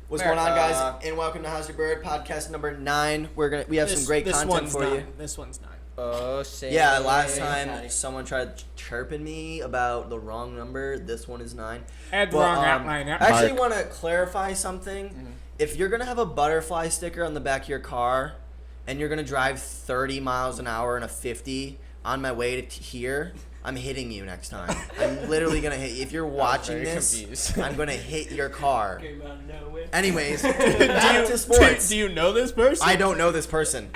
What's going on, guys? And welcome to How's Your Bird podcast number 9. We have some great content for you. This one's 9. Oh, shit. Yeah, last time someone tried chirping me about the wrong number. This one is 9. I actually want to clarify something. Mm-hmm. If you're going to have a butterfly sticker on the back of your car and you're going to drive 30 miles an hour in a 50 on my way to here, I'm hitting you next time. I'm literally going to hit you. If you're watching this, I'm going to hit your car. Came out of nowhere. Anyways, back to sports. Do you know this person? I don't know this person.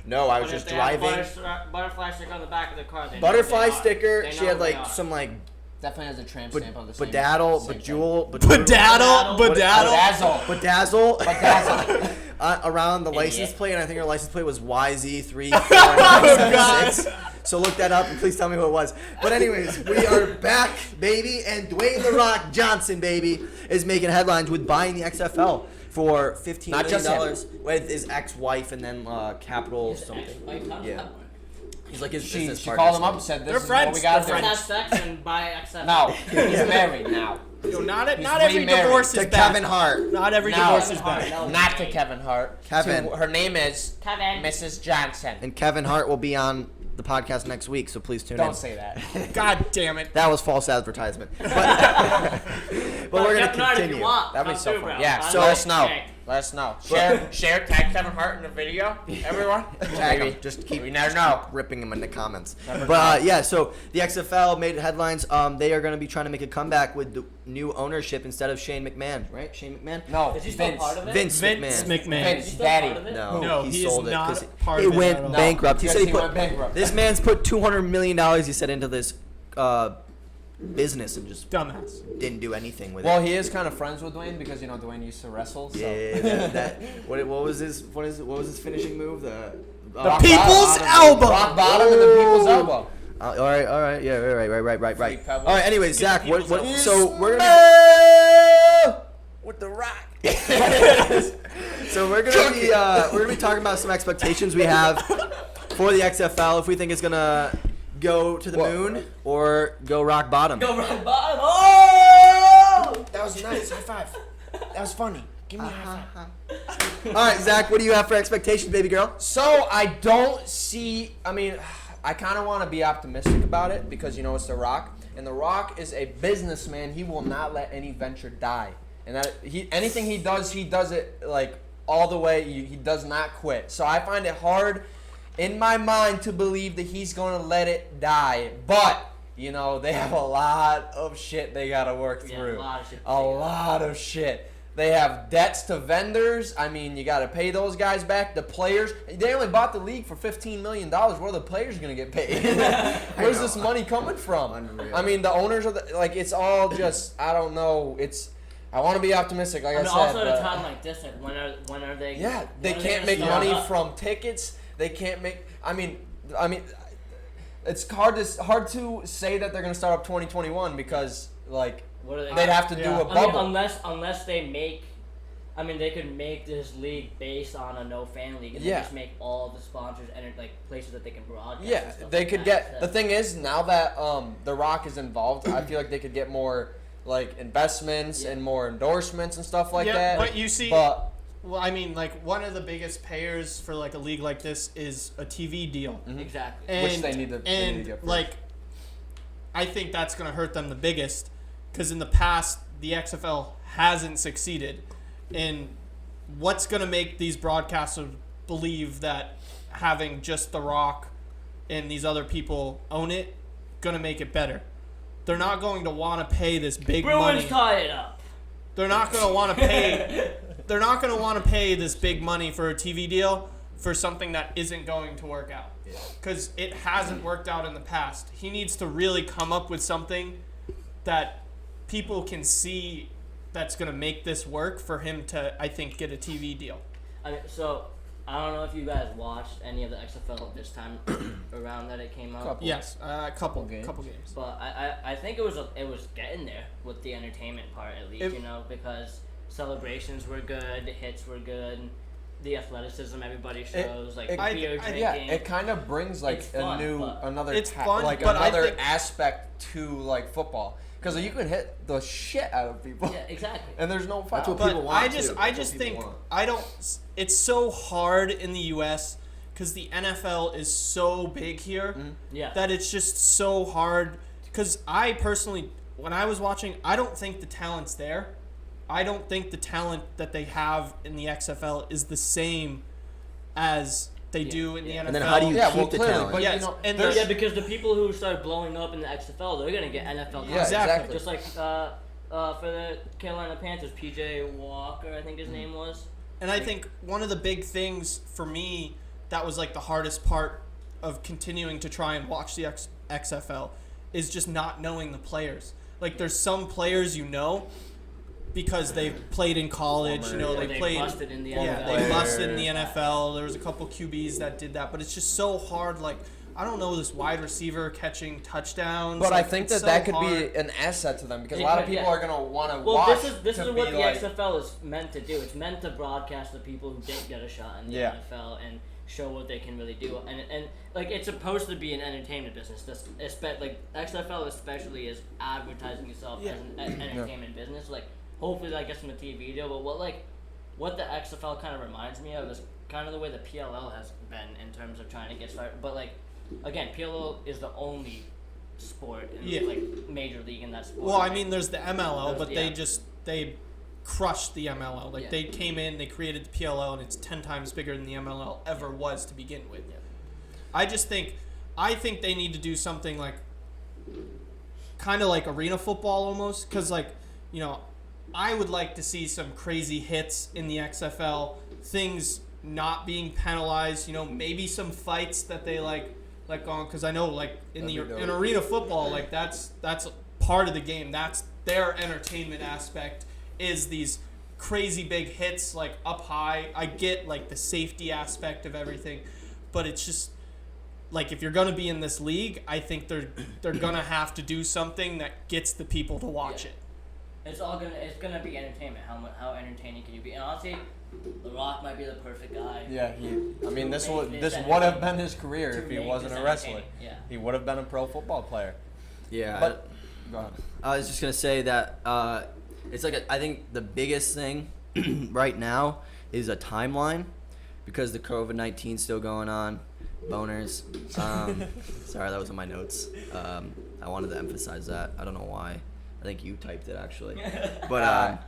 No, I was just driving. Butterfly sticker on the back of the car. Butterfly sticker. She had like some like. Definitely has a tramp stamp on the same. Bedazzle. Around the license plate, and I think her license plate was YZ3496. So look that up and please tell me who it was. But anyways, we are back, baby, and Dwayne "The Rock" Johnson, baby, is making headlines with buying the XFL for $15 million with his ex-wife and then capital something. Yeah. He's like his business she partner. called him up and said, "This is what we got to do." Have sex and buy XFL. No, he's married now. Not every divorce is to bad. Kevin Hart. Not every divorce is bad. Not to Kevin Hart. Kevin. Her name is Kevin. Mrs. Johnson. And Kevin Hart will be on the podcast next week, so please tune in. Don't say that. God damn it. That was false advertisement. But we're going to continue. That'd be so fun. Yeah, so let us know. Let us know. Share, tag Kevin Hart in the video, everyone. Tag him. Just keep, we never know. Ripping him in the comments. But yeah, so the XFL made headlines. They are going to be trying to make a comeback with the new ownership instead of Shane McMahon, right? Shane McMahon? No, is he still part of it? Vince McMahon. Vince Daddy. No, he sold it because it went bankrupt. He said he went bankrupt. This man's put $200 million, he said, into this business and just dumbass didn't do anything with it. Well, he is kind of friends with Dwayne because Dwayne used to wrestle. So. Yeah, what was his finishing move? The people's elbow. Rock bottom and the people's elbow. All right, yeah, right. All right, anyways, Zach, what? So we're gonna with the Rock. So we're gonna be talking about some expectations we have for the XFL. If we think it's gonna go to the moon or go rock bottom. Go rock bottom. Oh! That was nice. High five. That was funny. Give me a high five. All right, Zach, what do you have for expectations, baby girl? So I don't see. I kind of want to be optimistic about it because it's The Rock, and The Rock is a businessman. He will not let any venture die, and anything he does it like all the way. He does not quit. So I find it hard in my mind to believe that he's going to let it die. But, they have a lot of shit they got to work through. A lot of shit. They have debts to vendors. You got to pay those guys back. The players, they only bought the league for $15 million. Where are the players going to get paid? Where's this money coming from? Unreal. The owners are it's all just, I don't know. I want to be optimistic, like I said. Also at a time like this, when are they? Yeah, they can't make money from tickets. They can't make. It's hard to say that they're gonna start up 2021 because they'd have to do a bubble. Unless they make. They could make this league based on a no fan league and just make all the sponsors and places that they can broadcast. Yeah, they could get. The thing is, now that The Rock is involved, I feel like they could get more investments and more endorsements and stuff like that. But you see. Well, one of the biggest payers for a league like this is a TV deal. Mm-hmm. Exactly. And, which they need to get first. I think that's going to hurt them the biggest because in the past, the XFL hasn't succeeded. And what's going to make these broadcasters believe that having just The Rock and these other people own it going to make it better? They're not going to want to pay this big money. Bruins tie it up. They're not going to want to pay... They're not going to want to pay this big money for a TV deal for something that isn't going to work out. Because it hasn't worked out in the past. He needs to really come up with something that people can see that's going to make this work for him to, I think, get a TV deal. So, I don't know if you guys watched any of the XFL this time around that it came out. Yes, a couple games. But I think it was getting there with the entertainment part at least, because celebrations were good, hits were good. the athleticism everybody shows, beer drinking. Yeah, it kind of brings like fun, another aspect to like football. Because you can hit the shit out of people. Yeah, exactly. And there's no foul. That's what people want. I just think it's so hard in the U.S. because the NFL is so big here that it's just so hard. Because I personally, when I was watching, I don't think the talent's there. I don't think the talent that they have in the XFL is the same as they do in the NFL. And then how do you keep the talent? But yes, because the people who start blowing up in the XFL, they're gonna get NFL contracts. Yeah, exactly. Just like for the Carolina Panthers, PJ Walker, I think his name was. And I think one of the big things for me that was like the hardest part of continuing to try and watch the XFL is just not knowing the players. Like there's some players because they've played in college, they played. Busted in the NFL. Yeah, they busted in the NFL. There was a couple QBs that did that, but it's just so hard. Like I don't know this wide receiver catching touchdowns. But like, I think that could be an asset to them because a lot of people are gonna want to watch. Well, this is what the like, XFL is meant to do. It's meant to broadcast the people who didn't get a shot in the NFL and show what they can really do. And like it's supposed to be an entertainment business. Like XFL especially is advertising itself as an entertainment business. Like. Hopefully that gets from a TV deal, but what the XFL kind of reminds me of is kind of the way the PLL has been in terms of trying to get started. But like, again, PLL is the only sport in like major league in that sport. Well, I mean, there's the MLL, but they crushed the MLL. Like they came in, they created the PLL, and it's 10 times bigger than the MLL ever was to begin with. Yeah. I think they need to do something like kind of like arena football almost, because I would like to see some crazy hits in the XFL, things not being penalized, maybe some fights that they like on, because I know like in arena football, like that's part of the game. That's their entertainment aspect is these crazy big hits like up high. I get like the safety aspect of everything, but it's just like if you're gonna be in this league, I think they're gonna have to do something that gets the people to watch it. It's gonna be entertainment. How entertaining can you be? And honestly, The Rock might be the perfect guy. Yeah, this would have been his career if he wasn't a wrestler. Yeah. He would have been a pro football player. Yeah. But go ahead. I was just gonna say that it's like I think the biggest thing right now is a timeline because the COVID-19 still going on. Boners. Sorry, that was in my notes. I wanted to emphasize that. I don't know why. I think you typed it actually, but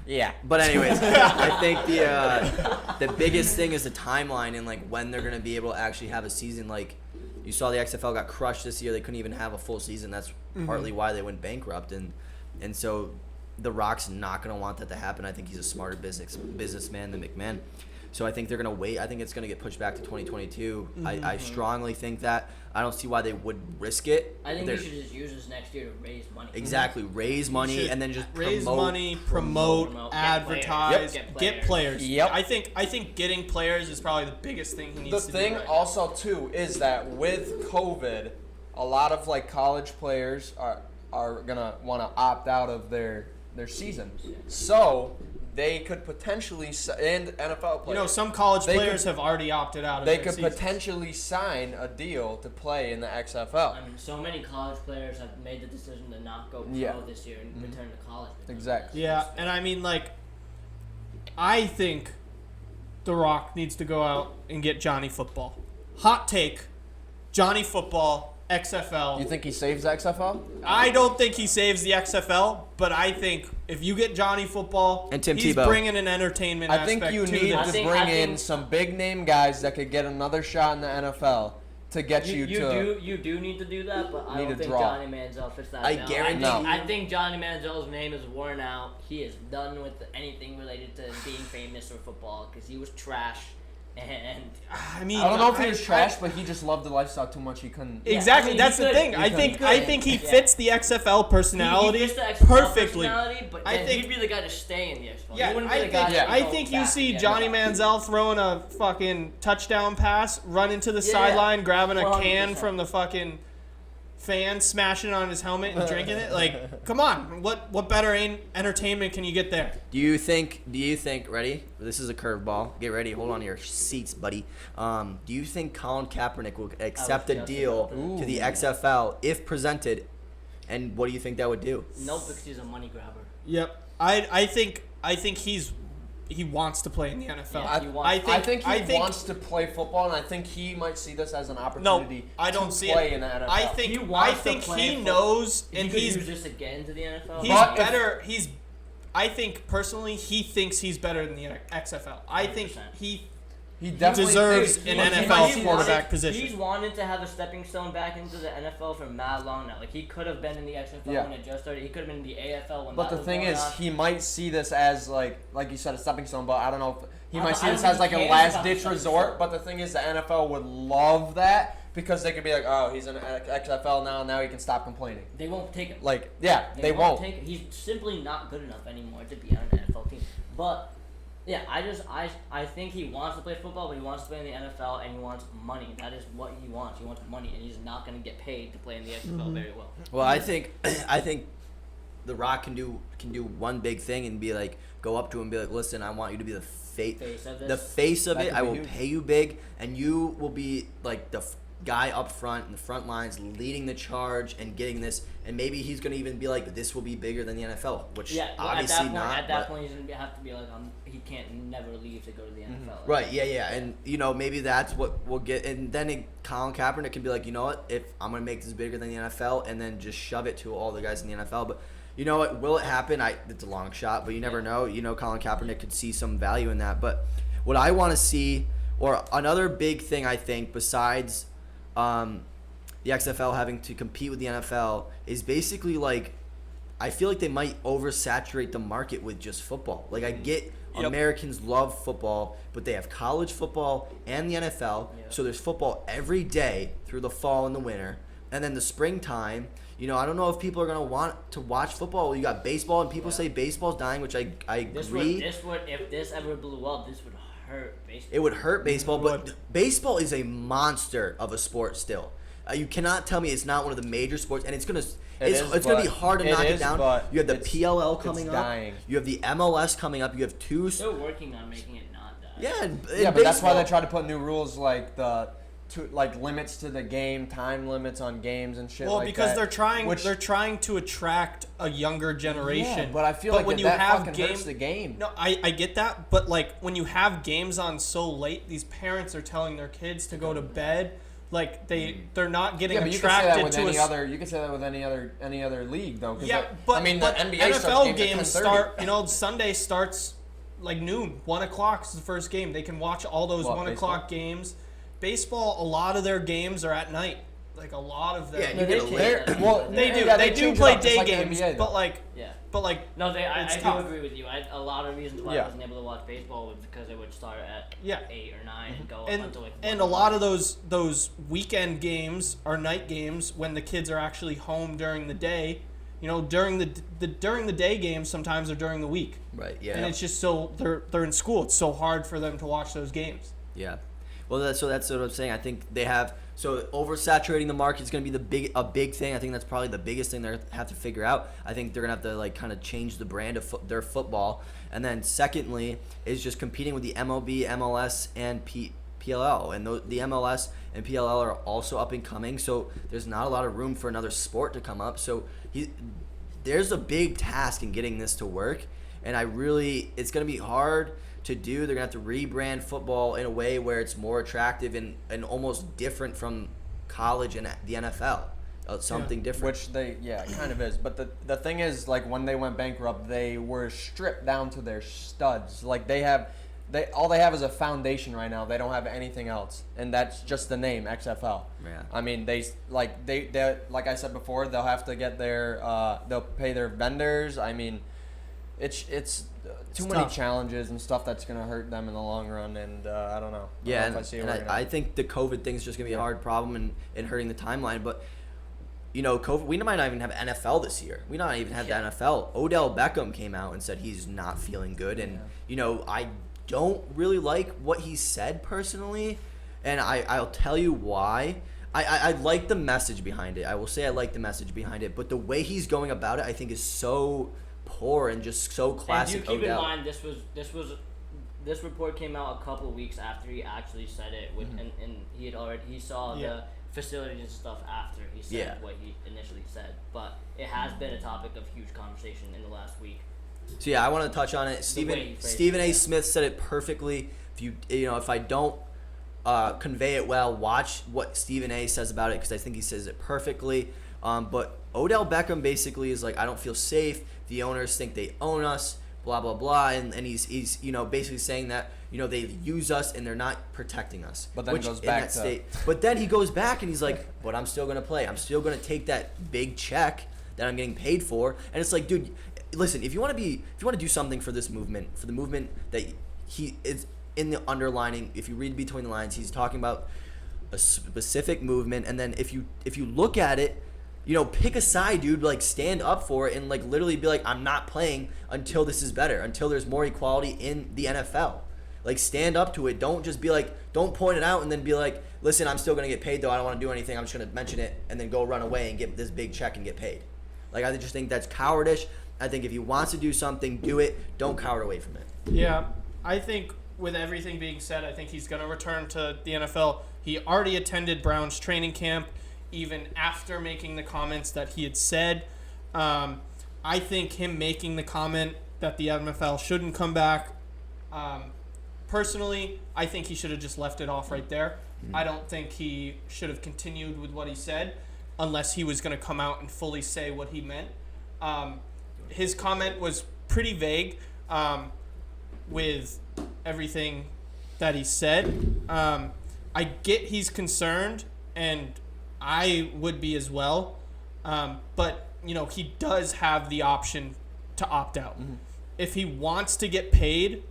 yeah. But anyways, I think the biggest thing is the timeline and like when they're gonna be able to actually have a season. Like you saw the XFL got crushed this year; they couldn't even have a full season. That's partly why they went bankrupt, and so the Rock's not gonna want that to happen. I think he's a smarter businessman than McMahon. So I think they're going to wait. I think it's going to get pushed back to 2022. I strongly think that. I don't see why they would risk it. I think they should just use this next year to raise money. Exactly. Raise money and then just raise money, promote, advertise, get players. Yep. I think getting players is probably the biggest thing he needs to do. The thing also, too, is that with COVID, a lot of like college players are going to want to opt out of their season. So they could potentially, and NFL players. Some college players have already opted out of They their could seasons. Potentially sign a deal to play in the XFL. I mean, so many college players have made the decision to not go pro this year and return to college. Exactly. Yeah, and I mean, like, I think The Rock needs to go out and get Johnny Football. Hot take, Johnny Football, XFL. You think he saves the XFL? I don't think he saves the XFL, but I think if you get Johnny Football, and Tim he's Tebow. Bringing an entertainment I think aspect you to need this. to bring in some big name guys that could get another shot in the NFL to get you to. You do need to do that, but I need don't to think draw. Johnny Manziel fits that. I bill. guarantee. I think Johnny Manziel's name is worn out. He is done with anything related to being famous or football because he was trash. And I mean, I don't know if he was trash, but he just loved the lifestyle too much. He couldn't. Exactly, that's the thing. I think he fits the XFL personality he fits the XFL perfectly. Personality, but I think he'd be the guy to stay in the XFL. Yeah, he wouldn't be the guy I think you see Johnny Manziel throwing a fucking touchdown pass, running to the sideline, grabbing a 100%. can from the fucking fan smashing on his helmet and drinking it. Like, come on, what better entertainment can you get there? Do you think? Ready? This is a curveball. Get ready. Hold on to your seats, buddy. Do you think Colin Kaepernick will accept a deal to the XFL if presented? And what do you think that would do? No, because he's a money grabber. Yep. I think he wants to play in the NFL. Yeah, I think he wants to play football, and I think he might see this as an opportunity I don't to see play it. in the NFL. I think he knows, and he he's could use this to get into the NFL. He's better. I think personally, he thinks he's better than the XFL. I think 100%. he definitely deserves thinks an NFL quarterback position. He's wanted to have a stepping stone back into the NFL for mad long now. Like, he could have been in the XFL when it just started. He could have been in the AFL when But that the was thing going is, on. he might see this as like you said, a stepping stone. But I don't know if he might see I this don't as like think a he cares last about ditch stepping resort. stone. But the thing is, the NFL would love that because they could be like, oh, he's in XFL now. Now he can stop complaining. They won't take him. Like, yeah, they won't. Take him. He's simply not good enough anymore to be on an NFL team. But yeah, I think he wants to play football, but he wants to play in the NFL and he wants money. That is what he wants. He wants money, and he's not going to get paid to play in the XFL very well. Well, I think The Rock can do one big thing and be like, go up to him and be like, listen, I want you to be the face of this. the face of That it. could I be will huge. pay you big, and you will be like the guy up front in the front lines, leading the charge and getting this. And maybe he's gonna even be like, this will be bigger than the NFL, which obviously not. At that point, he's gonna have to be like, he can't never leave to go to the NFL. Right, yeah, and maybe that's what we'll get, and then Colin Kaepernick can be like, you know what, if I'm gonna make this bigger than the NFL, and then just shove it to all the guys in the NFL. But you know what, will it happen? It's a long shot, but you never know. Colin Kaepernick could see some value in that. But what I want to see, or another big thing I think besides the XFL having to compete with the NFL, is basically like, I feel like they might oversaturate the market with just football. Like, I get Americans love football, but they have college football and the NFL. So there's football every day through the fall and the winter. And then the springtime, I don't know if people are going to want to watch football. You got baseball, and people say baseball's dying, which I agree. If this ever blew up, this would hurt baseball. It would hurt baseball, but baseball is a monster of a sport still. You cannot tell me it's not one of the major sports, and it's gonna be hard to knock it down. You have the PLL coming up. Dying. You have the MLS coming up. You have two. They're working on making it not die. Yeah, but that's why they try to put new rules like limits to the game, time limits on games and shit. Well, like because that, they're trying to attract a younger generation. Yeah, but I feel like when that fucking hurts the game. No, I get that, but like when you have games on so late, these parents are telling their kids to go to bed. Like they're not getting attracted to You can say that with any other league though. Yeah, but the NBA NFL games start. Sunday starts like noon, 1:00 is the first game. They can watch all those 1:00 games. Baseball, a lot of their games are at night. Like a lot of them. Yeah, you get they do play day games, NBA, but like no, I do tough. agree with you. A lot of reasons why I wasn't able to watch baseball was because it would start at 8 or 9 and go up until like 1 and a lot of those weekend games are night games when the kids are actually home during the day. During the day games sometimes they're during the week. Right. Yeah. And it's just so they're in school. It's so hard for them to watch those games. Yeah. Well, that's what I'm saying. I think they have oversaturating the market is going to be a big thing. I think that's probably the biggest thing they have to figure out. I think they're going to have to like kind of change the brand of their football. And then secondly is just competing with the MLB, MLS, and PLL. And the MLS and PLL are also up and coming. So there's not a lot of room for another sport to come up. So there's a big task in getting this to work. And it's going to be hard to do. They're going to have to rebrand football in a way where it's more attractive and almost different from college and the NFL. Something different. Which it kind of is. But the thing is, like, when they went bankrupt, they were stripped down to their studs. Like, all they have is a foundation right now. They don't have anything else. And that's just the name, XFL. Yeah. I mean, they like I said before, they'll have to get they'll pay their vendors. I mean, it's too many challenges and stuff that's going to hurt them in the long run, and I don't know. I think the COVID thing is just going to be a hard problem and hurting the timeline. But, COVID, we might not even have NFL this year. We might not even have the NFL. Odell Beckham came out and said he's not feeling good, and, I don't really like what he said personally, and I'll tell you why. I like the message behind it. I will say I like the message behind it, but the way he's going about it, I think, is so poor and just so classic. And do keep Odell. in mind this report came out a couple of weeks after he actually said it, and he saw the facilities and stuff after he said what he initially said. But it has been a topic of huge conversation in the last week. So yeah, I want to touch on it. Stephen A. Smith said it perfectly. If I don't convey it well, watch what Stephen A. says about it, because I think he says it perfectly. But Odell Beckham basically is like, I don't feel safe. The owners think they own us. Blah blah blah, and he's basically saying that they use us and they're not protecting us. But then goes back to state. But then he goes back and he's like, but I'm still gonna play. I'm still gonna take that big check that I'm getting paid for. And it's like, dude, listen, if you want to do something for this movement, for the movement that he is in the underlining, if you read between the lines, he's talking about a specific movement, and then if you look at it, pick a side, dude. Like, stand up for it and like literally be like, I'm not playing until this is better, until there's more equality in the NFL. Like, stand up to it. Don't just be like, don't point it out and then be like, listen, I'm still gonna get paid though. I don't want to do anything. I'm just gonna mention it and then go run away and get this big check and get paid. Like, I just think that's cowardice. I think if he wants to do something, do it. Don't cower away from it. Yeah, I think with everything being said, I think he's gonna return to the NFL. He already attended Browns training camp, even after making the comments that he had said. I think him making the comment that the NFL shouldn't come back, personally, I think he should have just left it off right there. I don't think he should have continued with what he said unless he was going to come out and fully say what he meant. His comment was pretty vague with everything that he said. I get he's concerned, and I would be as well, but he does have the option to opt out. If he wants to get paid,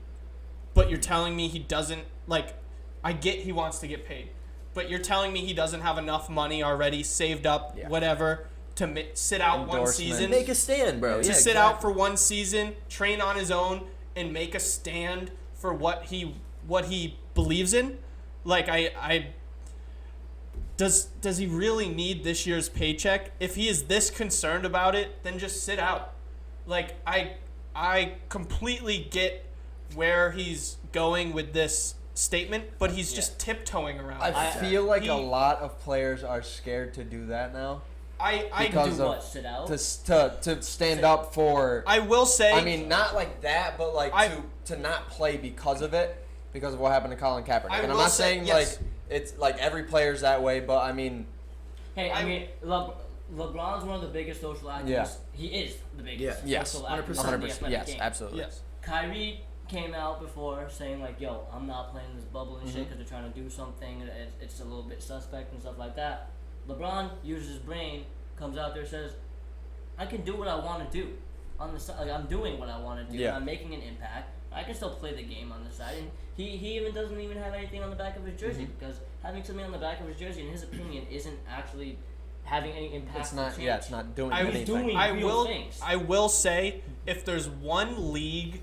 but you're telling me he doesn't, like, I get he wants to get paid, but you're telling me he doesn't have enough money already saved up, whatever, to sit out one season. Make a stand, bro. To sit out for one season, train on his own, and make a stand for what he believes in. Like, Does he really need this year's paycheck? If he is this concerned about it, then just sit out. Like, I completely get where he's going with this statement, but he's just tiptoeing around. I feel like a lot of players are scared to do that now. Sit out? To stand up for. I will say. I mean, not like that, but like to not play because of it, because of what happened to Colin Kaepernick. And I'm not saying like it's like every player's that way, but I mean. Hey, I mean, LeBron's one of the biggest social activists. Yeah. He is the biggest social 100%. activist in the athletic Yes, game. absolutely. Yes. Kyrie came out before saying like, yo, I'm not playing this bubble and shit because they're trying to do something. It's a little bit suspect and stuff like that. LeBron uses his brain, comes out there, says, I can do what I want to do on the side. Like, I'm doing what I want to do. Yeah. And I'm making an impact. I can still play the game on the side. And he even doesn't even have anything on the back of his jersey because having something on the back of his jersey, in his opinion, isn't actually having any impact. It's not. Change. Yeah, it's not doing anything. I will say, if there's one league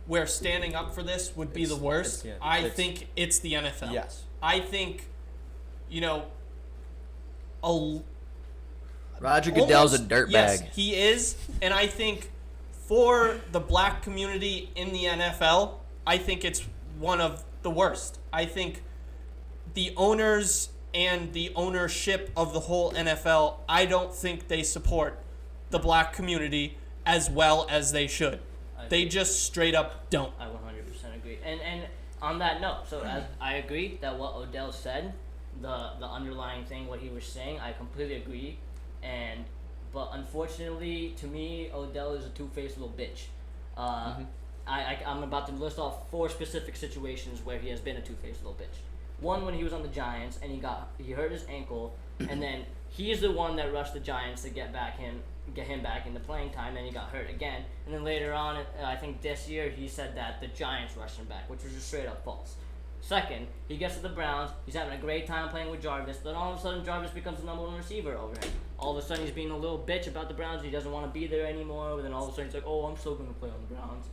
where standing up for this would be the worst, I think it's the NFL. Yes. I think, Roger Goodell's a dirtbag. Yes, he is, and I think for the black community in the NFL, I think it's one of the worst. I think the owners and the ownership of the whole NFL, I don't think they support the black community as well as they should. They just straight up don't. I 100% agree. And on that note, so as I agree that what Odell said, the underlying thing, what he was saying, I completely agree. But unfortunately, to me, Odell is a two-faced little bitch. I'm about to list off 4 specific situations where he has been a two-faced little bitch. One, when he was on the Giants and he hurt his ankle, and then he's the one that rushed the Giants to get him back into playing time, and he got hurt again. And then later on, I think this year, he said that the Giants rushed him back, which was just straight up false. Second, he gets to the Browns, he's having a great time playing with Jarvis, then all of a sudden Jarvis becomes the number 1 receiver over him. All of a sudden he's being a little bitch about the Browns, he doesn't want to be there anymore, but then all of a sudden he's like, oh, I'm still going to play on the Browns.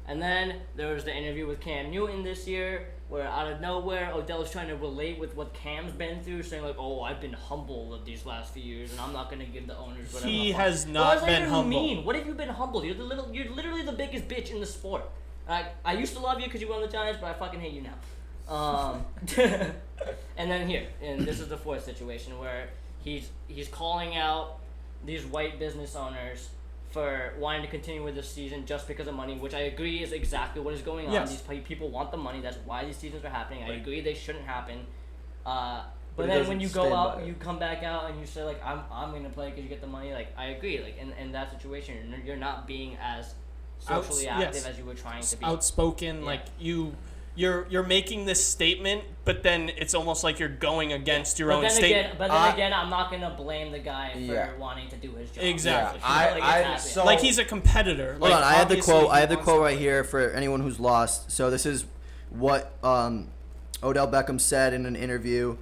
And then there was the interview with Cam Newton this year, where out of nowhere, Odell's trying to relate with what Cam's been through, saying like, "Oh, I've been humble these last few years, and I'm not gonna give the owners whatever." He has not been humble. Mean? What have you been humble? You're literally the biggest bitch in the sport. I used to love you because you won the Giants, but I fucking hate you now. And then and this is the fourth situation where he's calling out these white business owners for wanting to continue with this season just because of money, which I agree is exactly what is going on. Yes. These people want the money. That's why these seasons are happening. I agree they shouldn't happen. But it then when doesn't you stand go by out, it. you come back out and you say like, I'm gonna play because you get the money. Like I agree. Like in that situation, you're not being as socially active as you were trying to be. Outspoken, Yeah. like you're making this statement, but then it's almost like you're going against your own statement. But then again, I'm not gonna blame the guy for wanting to do his job. Exactly. Yeah, Like he's a competitor. Hold Like, on, I had the obviously quote. I he had the wants quote to right play. here for anyone who's lost. So this is what Odell Beckham said in an interview.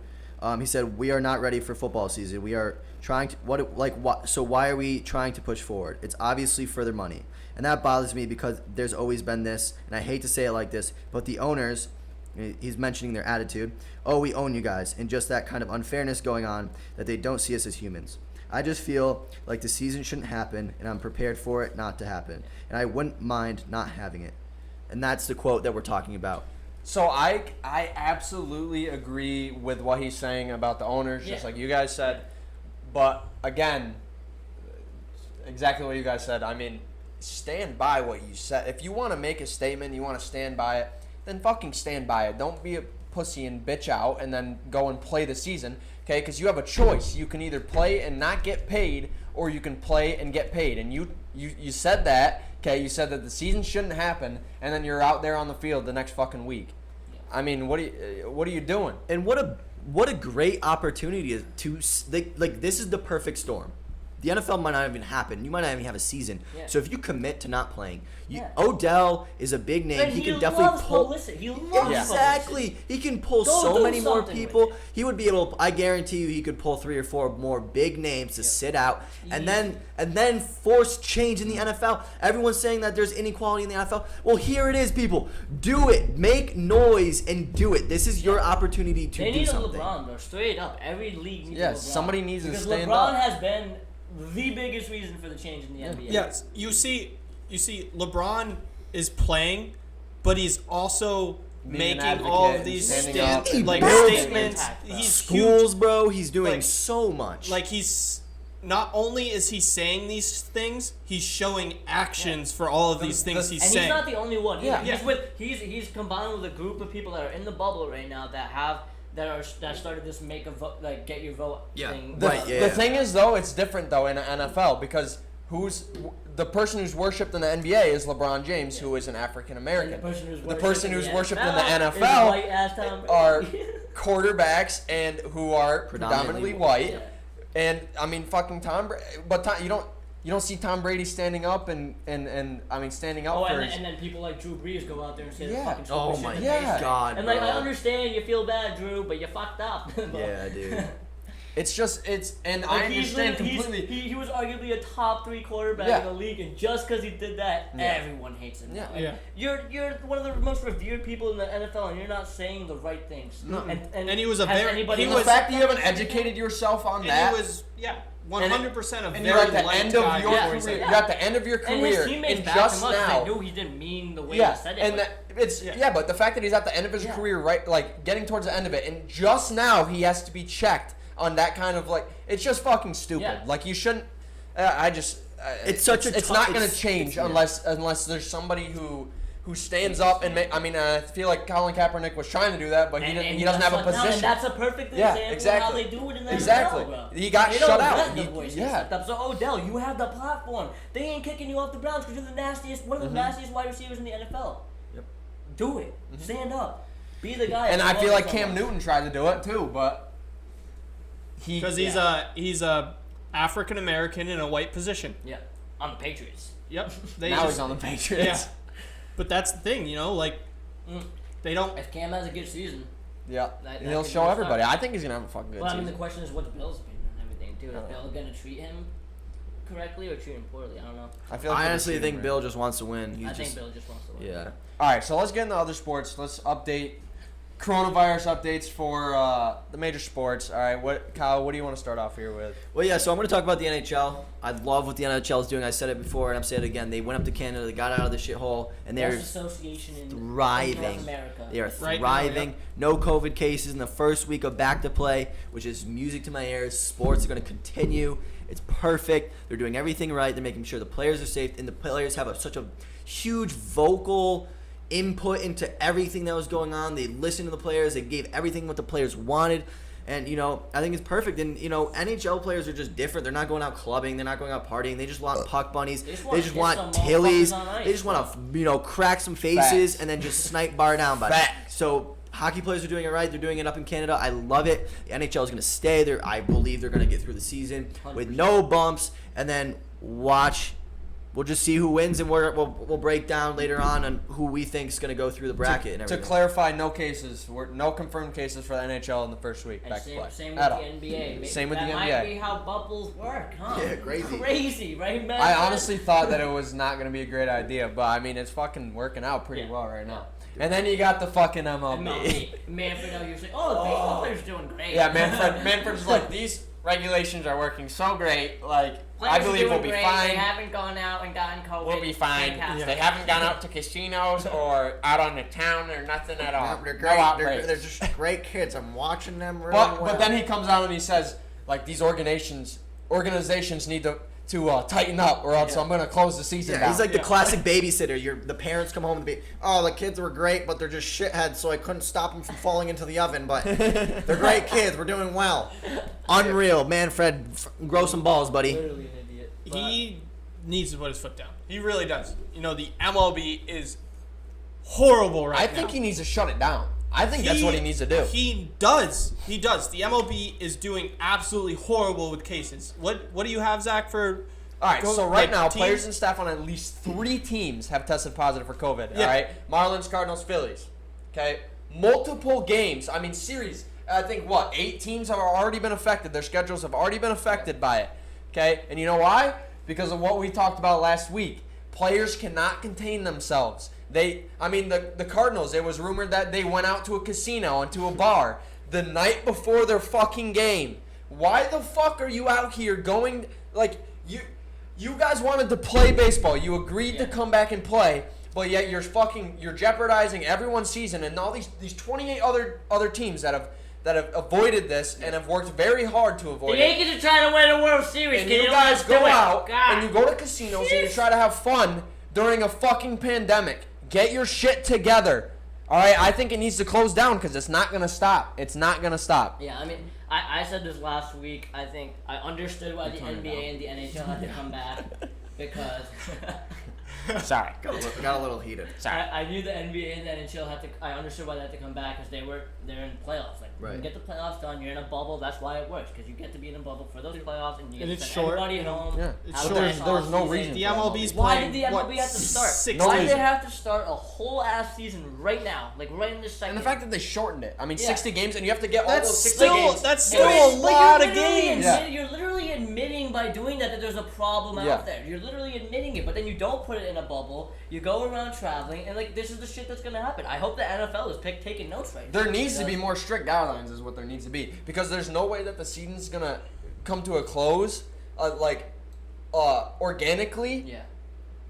He said, "We are not ready for football season. We are trying to So why are we trying to push forward? It's obviously for their money, and that bothers me because there's always been this, and I hate to say it like this, but the owners." He's mentioning their attitude. "Oh, we own you guys," and just that kind of unfairness going on that they don't see us as humans. I just feel like the season shouldn't happen, and I'm prepared for it not to happen, and I wouldn't mind not having it. And that's the quote that we're talking about. So I absolutely agree with what he's saying about the owners, just like you guys said. But again, exactly what you guys said. I mean, stand by what you said. If you want to make a statement, you want to stand by it, then fucking stand by it. Don't be a pussy and bitch out and then go and play the season, okay? Because you have a choice. You can either play and not get paid, or you can play and get paid. And you said that, okay? You said that the season shouldn't happen, and then you're out there on the field the next fucking week. I mean, what are you doing? And what a great opportunity is to like this is the perfect storm. The NFL might not even happen. You might not even have a season. Yeah. So if you commit to not playing, Odell is a big name. And he can definitely pull. He loves Exactly. publicity. He can pull Go so do many more something with people. it. He would be able to, I guarantee you he could pull 3 or 4 more big names to sit out and then force change in the NFL. Everyone's saying that there's inequality in the NFL. Well, here it is, people. Do it. Make noise and do it. This is your opportunity to They do need something. a LeBron, bro. Straight up. Every league needs a LeBron. Somebody needs to because stand LeBron up. has been the biggest reason for the change in the NBA. Yes, you see, LeBron is playing, but he's also Being an making all of advocate, these standing up and statements. impact, bro. He's Schools, huge. bro. He's doing Like- so much. Like he's not only is he saying these things, he's showing actions for all of these things he's And saying. he's not the only one. Yeah. He's combined with a group of people that are in the bubble right now that started this make a vote, like get your vote thing. The thing is, though, it's different though in the NFL because the person who's worshipped in the NBA is LeBron James, who is an African American. The person who's worshipped in the is NFL white-ass Tom Brady. are quarterbacks and who are predominantly white. Yeah. And I mean, fucking Tom Brady. But you don't see Tom Brady standing up and standing up for his. And then people like Drew Brees go out there and say Yeah. the fucking stupid oh shit my in the Yeah. God, And bro. like I understand you feel bad, Drew, but you fucked up. Yeah, dude. And I Like, understand completely. He was arguably a top 3 quarterback Yeah. in the league, and just because he did that, everyone hates him. Yeah. Like, Yeah. You're one of the most revered people in the NFL, and you're not saying the right things. No. And he was a has very- anybody he The was- fact that you haven't educated yourself on and that. he was 100% a And very you're at the liked end guy of your before he career. said Yeah. You're at the end of your And his career, teammates and backed just him up 'cause now. they knew he didn't mean the way Yeah, he said it. and but- but the fact that he's at the end of his career, right, like getting towards the end of it, and just now he has to be checked on that kind of like, it's just fucking stupid. Yeah. Like you shouldn't. It's such a It's tough- not going to it's- change it's- unless there's somebody who stands up and I feel like Colin Kaepernick was trying to do that, but he doesn't have a shut down, position. and that's a perfect Yeah, example exactly. of how they do it in the Exactly. NFL, bro. He got They shut don't out. let the He- voices yeah. step up. So Odell, you have the platform. They ain't kicking you off the Browns because you're the nastiest, one of the nastiest wide receivers in the NFL. Yep. Do it. Stand up. Be the guy. And I feel like Cam someone. Newton tried to do it too, but because he's a African American in a white position. Yeah. On the Patriots. Yep. now he's on the Patriots. Yeah. But that's the thing, like they don't. If Cam has a good season. Yeah, That and he'll could show be a everybody. start. I think he's gonna have a fucking good Well, I mean, season. the question is what's Bill's opinion on everything, too. Is Bill going to treat him correctly or treat him poorly. I don't know. I feel like I they're honestly treating think him Bill just wants to win. I think Bill just wants to win. Yeah. All right, so let's get into other sports. Let's update coronavirus updates for the major sports. All right, Kyle, what do you want to start off here with? Well, yeah, so I'm going to talk about the NHL. I love what the NHL is doing. I said it before, and I'm saying it again. They went up to Canada. They got out of the shithole, and they're Best association in thriving. North America. They are Right now, thriving. yep. No COVID cases in the first week of back to play, which is music to my ears. Sports are going to continue. It's perfect. They're doing everything right. They're making sure the players are safe, and the players have such a huge vocal input into everything that was going on. They listened to the players. They gave everything what the players wanted. And, I think it's perfect. And, NHL players are just different. They're not going out clubbing. They're not going out partying. They just want puck bunnies. They just want tillies. They just want to, crack some faces and then just snipe bar down. So hockey players are doing it right. They're doing it up in Canada. I love it. The NHL is going to stay there. I believe they're going to get through the season 100%. with no bumps. And then watch. We'll just see who wins, and we'll break down later on who we think is going to go through the bracket and To everything. clarify, no cases, no confirmed cases for the NHL in the first week. And Back to play. same with At the all. NBA. Same with the That NBA. might be how bubbles work, huh? Yeah, crazy. Crazy, right, man? I honestly thought that it was not going to be a great idea, but I mean, it's fucking working out pretty well right now. And then you got the fucking MLB. Manfred out here saying, "Oh, the baseball players are doing great." Yeah, Manfred's like, these regulations are working so great. Like, Players I are believe doing we'll be great. fine. They haven't gone out and gotten COVID. We'll be fine. Fantastic. They haven't gone out to casinos or out on the town or nothing at all. They're No great. outbreaks. They're just great kids. I'm watching them really But then he comes out and he says, like, these organizations need to tighten up, or else I'm gonna close the season down. He's like the classic babysitter. The parents come home and the kids were great, but they're just shitheads, so I couldn't stop them from falling into the oven. But they're great kids. We're doing well. Unreal, Manfred. Grow some balls, buddy. Literally an idiot. He needs to put his foot down. He really does. The MLB is horrible right now. I think he needs to shut it down. I think that's what he needs to do. He does. He does. The MLB is doing absolutely horrible with cases. What do you have, Zach, for... All right, so right now, teams? players and staff on at least 3 teams have tested positive for COVID. Yeah. All right, Marlins, Cardinals, Phillies. Okay, multiple games. I mean, series. I think 8 teams have already been affected. Their schedules have already been affected by it. Okay, and you know why? Because of what we talked about last week. Players cannot contain themselves. The Cardinals. It was rumored that they went out to a casino and to a bar the night before their fucking game. Why the fuck are you out here going You guys wanted to play baseball. You agreed to come back and play, but yet you're jeopardizing everyone's season, and all these 28 other teams that have avoided this and have worked very hard to avoid The Yankees are trying to win a World Series. it. And Can you let guys us go do it? out God. and you go to casinos and you try to have fun during a fucking pandemic. Get your shit together. All right, I think it needs to close down because it's not gonna stop. It's not gonna stop. Yeah, I mean, I said this last week. I think I understood why the NBA and the NHL had to come back because Sorry. Got a little heated. I knew the NBA and the NHL had to. I understood why they had to come back because they're in playoffs. Like, Right. you get the playoffs done. You're in a bubble. That's why it works because you get to be in a bubble for those playoffs and you get And to it's send short. everybody home. Yeah. It's have a short. nice There's no offseason. reason. The MLB's Why playing, did the MLB have to start? 6 Why did seasons? they have to start a whole ass season right now? Like right in this second. And the fact that they shortened it. I mean, Yeah. 60 games, and you have to get all That's those 60 still games. that's But still a you're lot of literally games. You're literally admitting by doing that there's a problem out there. You're literally admitting it, but then you don't put it in a bubble. You go around traveling, and this is the shit that's gonna happen. I hope the NFL is taking notes right now. There needs to be more strict guidelines, is what there needs to be, because there's no way that the season's gonna come to a close, organically, Yeah.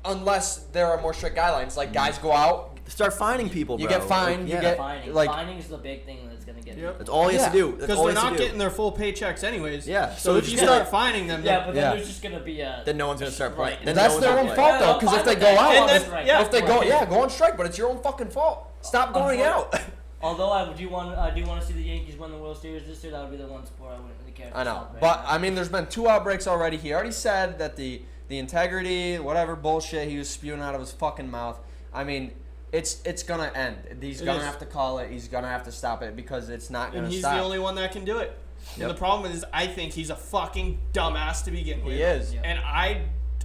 unless there are more strict guidelines. Like guys go out, Start finding people, You bro. get fined, you yeah. get- Fining. like- Fining is the big thing that's gonna get. Yep. That's all he has to do. That's Because all they're he has not to do. getting their full paychecks anyways. Yeah, So so if just you get start it. finding them, Yeah, but then Yeah. there's just gonna be a. Then no one's gonna start playing. Right. Then that's no their one's own gonna fault play. though, because if they go And out, then- if they go on strike, but it's your own fucking fault. Stop going out. Although I do want to see the Yankees win the World Series this year. That would be the one sport I wouldn't really care. I know, about right but now. I mean, there's been 2 outbreaks already. He already said that the integrity, whatever bullshit he was spewing out of his fucking mouth. I mean, it's gonna end. He's It gonna is. have to call it. He's gonna have to stop it because it's not gonna and he's stop. the only one that can do it. And the problem is, I think he's a fucking dumbass to begin with. He is. Yeah. And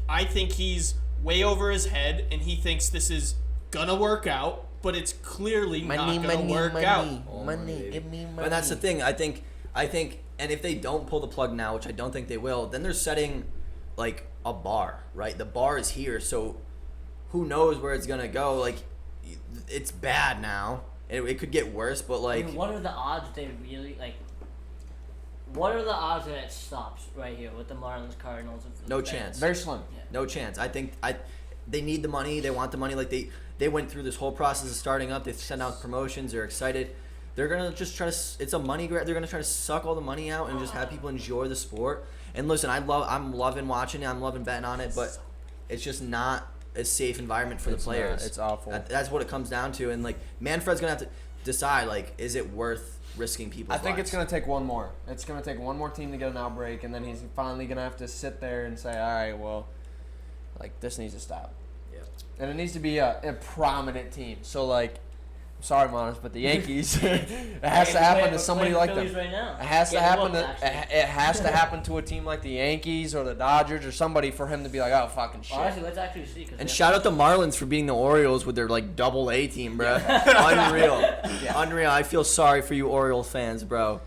I think he's way over his head, and he thinks this is gonna work out, but it's clearly not gonna work out. Money, give me money. And that's the thing. I think, and if they don't pull the plug now, which I don't think they will, then they're setting, like, a bar, right? The bar is here, so who knows where it's gonna go? Like, it's bad now. It could get worse, but like, I mean, what are the odds they really like? What are the odds that it stops right here with the Marlins, Cardinals? no chance. Very slim. Yeah. No chance. I think they need the money. They want the money. Like they went through this whole process of starting up. They sent out promotions. They're excited. They're gonna just try to. It's a money grab. They're gonna try to suck all the money out and just have people enjoy the sport. And listen, I'm loving watching it. I'm loving betting on it, but it's just not a safe environment for the players. It's awful. That's what it comes down to. And like Manfred's gonna have to decide, like, is it worth risking people's I think lives? it's going to take one more. It's going to take one more team to get an outbreak, and then he's finally going to have to sit there and say, all right, well, like, this needs to stop. Yeah. And it needs to be a prominent team. So, like, I'm sorry, Monos, but the Yankees, it has to happen to somebody like them. Right now. It has to Get happen whooped, to it has to happen to a team like the Yankees or the Dodgers or somebody for him to be like, oh, fucking shit. Honestly, let's actually see. And shout out the Marlins for beating the Orioles with their like AA team, bro. Unreal. Yeah. Unreal. I feel sorry for you Orioles fans, bro.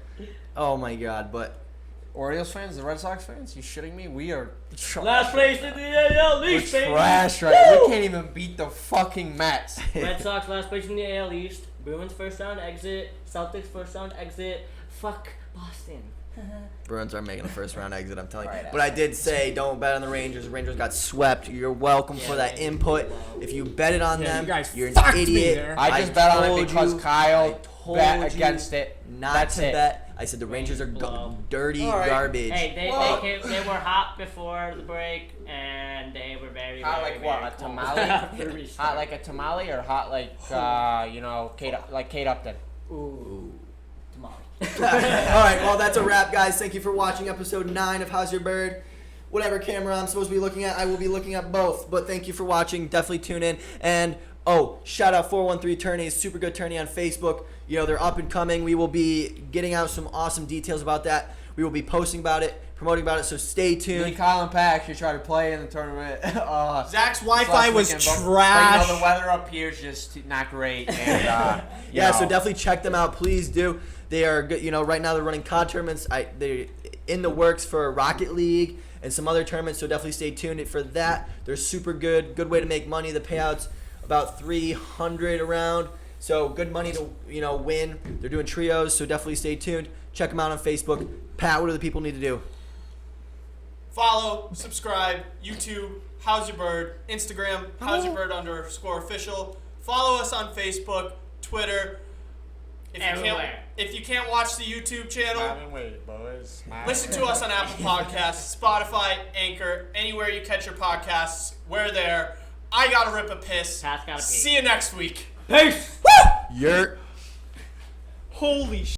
Oh my god, but Orioles fans, the Red Sox fans, you shitting me? We are trash. last place in the AL We're East, baby. trash right now. We can't even beat the fucking Mets. Red Sox last place in the AL East. Bruins first round exit. Celtics first round exit. Fuck Boston. Bruins are making a first round exit, I'm telling you. Right, But I did say don't bet on the Rangers. The Rangers got swept. You're welcome for that Yeah, input. wow. If you betted on Yeah, them, you guys you're an fucked me idiot. there. I just bet on it told because you- Kyle I told bet you against it. Not That's to it. bet. I said the Rangers are Blow. dirty All right. garbage. Hey, Well- they were hot before the break, and they were very, Hot very, like very what? A cold tamale? after we Hot started. like a tamale or hot like Kate Upton? Ooh. Tamale. All right, well, that's a wrap, guys. Thank you for watching episode 9 of How's Your Bird. Whatever camera I'm supposed to be looking at, I will be looking at both. But thank you for watching. Definitely tune in. And, shout out 413 Tourneys, super good tourney on Facebook. You know, they're up and coming. We will be getting out some awesome details about that. We will be posting about it, promoting about it, so stay Me tuned. and Kyle and Pat actually tried to play in the tournament. Zach's Wi-Fi last was weekend, but, trash. you know, the weather up here is just not great. And, Yeah, so definitely check them out. Please do. They are good. You know, right now they're running COD tournaments. They're in the works for Rocket League and some other tournaments, so definitely stay tuned for that. They're super good. Good way to make money. The payouts about 300 around. So good money to, win. They're doing trios, so definitely stay tuned. Check them out on Facebook. Pat, what do the people need to do? Follow, subscribe, YouTube, How's Your Bird, Instagram, How's Your Bird _official. Follow us on Facebook, Twitter. If you can't watch the YouTube channel, listen to us on Apple Podcasts, Spotify, Anchor, anywhere you catch your podcasts. We're there. I gotta rip a piss. Pat's gotta pee. See you next week. Peace! You're Holy shit.